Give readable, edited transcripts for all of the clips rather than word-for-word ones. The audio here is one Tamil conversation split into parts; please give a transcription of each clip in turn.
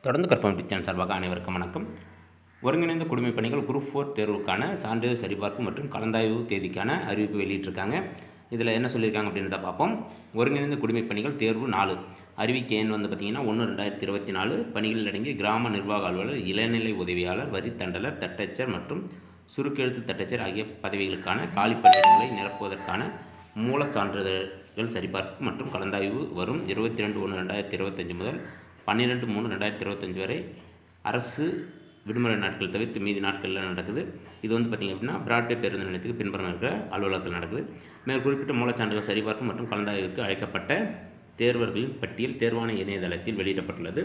தொடர்ந்து கற்பம் சேனல் சார்பாக அனைவருக்கும் வணக்கம். ஒருங்கிணைந்த குடிமைப் பணிகள் குரூப் 4 தேர்வுக்கான சான்றிதழ் சரிபார்ப்பு மற்றும் கலந்தாய்வு தேதிக்கான அறிவிப்பு வெளியிட்டிருக்காங்க. இதில் என்ன சொல்லியிருக்காங்க அப்படின்றத பார்ப்போம். ஒருங்கிணைந்த குடிமைப் பணிகள் தேர்வு 4 அறிவிக்கை எண் பார்த்திங்கன்னா 1/2024 பணிகளில் அடங்கிய கிராம நிர்வாக அலுவலர், இளநிலை உதவியாளர், வரி தண்டலர், தட்டச்சர் மற்றும் சுருக்கெழுத்து தட்டச்சர் ஆகிய பதவிகளுக்கான காலி பணியிடங்களை நிரப்புவதற்கான மூலச் சான்றிதழ்கள் சரிபார்ப்பு மற்றும் கலந்தாய்வு வரும் 22/1/2025 முதல் 12/3/2025 வரை அரசு விடுமுறை நாட்கள் தவிர்த்து மீதி நாட்களில் நடக்குது. இது பார்த்திங்க அப்படின்னா பிராட்வே பேருந்து நிலையத்துக்கு பின்புறம் இருக்கிற அலுவலகத்தில் நடக்குது. மேற்குறிப்பிட்ட மூலச்சான்றுகள் சரிபார்ப்பு மற்றும் கலந்தாய்வுக்கு அழைக்கப்பட்ட தேர்வர்களின் பட்டியல் தேர்வான இணையதளத்தில் வெளியிடப்பட்டுள்ளது.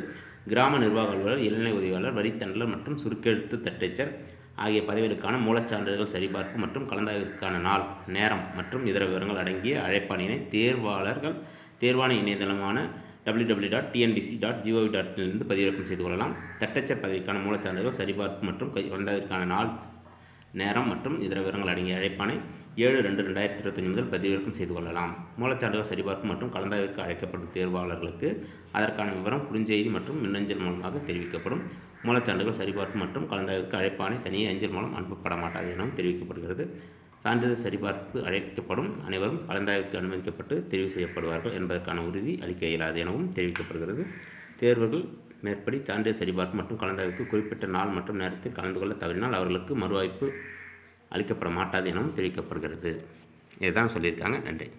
கிராம நிர்வாக அலுவலர், இளநிலை உதவியாளர், வரி தண்டலர் மற்றும் சுருக்கெழுத்து தட்டச்சர் ஆகிய பதவிகளுக்கான மூலச்சான்றுகள் சரிபார்ப்பு மற்றும் கலந்தாய்விற்கான நாள், நேரம் மற்றும் இதர விவரங்கள் அடங்கிய அழைப்பாணையினை தேர்வான இணையதளமான www.tnbc.gov.in இலிருந்து பதிவிறக்கம் செய்து கொள்ளலாம். தட்டச்சர் பதவிக்கான மூலச்சான்றுகள் சரிபார்ப்பு மற்றும் கலந்தாய்விற்கான நாள், நேரம் மற்றும் இதர விவரங்கள் அடங்கிய அழைப்பாணை 7/2/2025 முதல் பதிவிறக்கம் செய்து கொள்ளலாம். மூலச்சான்றுகள் சரிபார்ப்பு மற்றும் கலந்தாய்விற்கு அழைக்கப்படும் தேர்வாளர்களுக்கு அதற்கான விவரம் குறுஞ்செய்தி மற்றும் மின்னஞ்சல் மூலமாக தெரிவிக்கப்படும். மூலச்சான்றுகள் சரிபார்ப்பு மற்றும் கலந்தாய்விற்கு அழைப்பாணை தனியே அஞ்சல் மூலம் அனுப்பப்பட மாட்டாது எனவும் தெரிவிக்கப்படுகிறது. சான்றிதழ் சரிபார்ப்பு அழைக்கப்படும் அனைவரும் கலந்தாய்வுக்கு அனுமதிக்கப்பட்டு தெரிவு செய்யப்படுவார்கள் என்பதற்கான உறுதி அளிக்க இயலாது எனவும் தெரிவிக்கப்படுகிறது. தேர்வர்கள் மேற்படி சான்றிதழ் சரிபார்ப்பு மற்றும் கலந்தாய்வுக்கு குறிப்பிட்ட நாள் மற்றும் நேரத்தில் கலந்து கொள்ள தவறினால் அவர்களுக்கு மறுவாய்ப்பு அளிக்கப்பட மாட்டாது எனவும் தெரிவிக்கப்படுகிறது. இதுதான் சொல்லியிருக்காங்க. நன்றி.